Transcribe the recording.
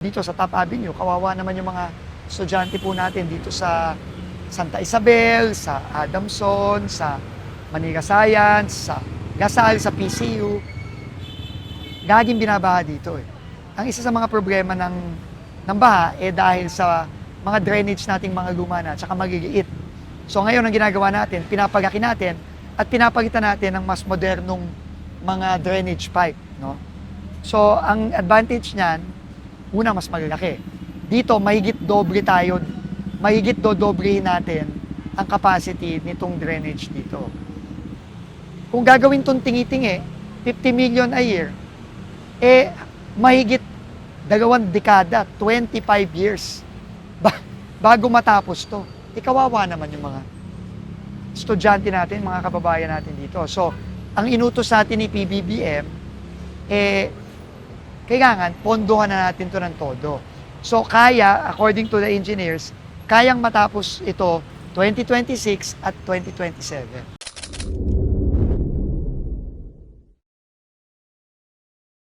Dito sa Top Avenue, kawawa naman yung mga estudyante po natin dito sa Santa Isabel, sa Adamson, sa Manila Science, sa Gasal, sa PCU. Laging binabaha dito eh. Ang isa sa mga problema ng baha dahil sa mga drainage nating mga luma na at saka magigit. So ngayon ang ginagawa natin, pinapagaki natin at pinapalitan natin ng mas modernong mga drainage pipe. No? So ang advantage niyan, una, mas malalaki. Dito, mahigit doble tayo. Mahigit dodoblehin natin ang capacity nitong drainage dito. Kung gagawin itong tingi-tingi, 50 million a year, mahigit 2 dekada, 25 years, bago matapos to. Kawawa naman yung mga estudyante natin, mga kababayan natin dito. So, ang inutos natin ni PBBM, kailangan, pondohan na natin to ng todo. So, kaya, according to the engineers, kayang matapos ito 2026 at 2027.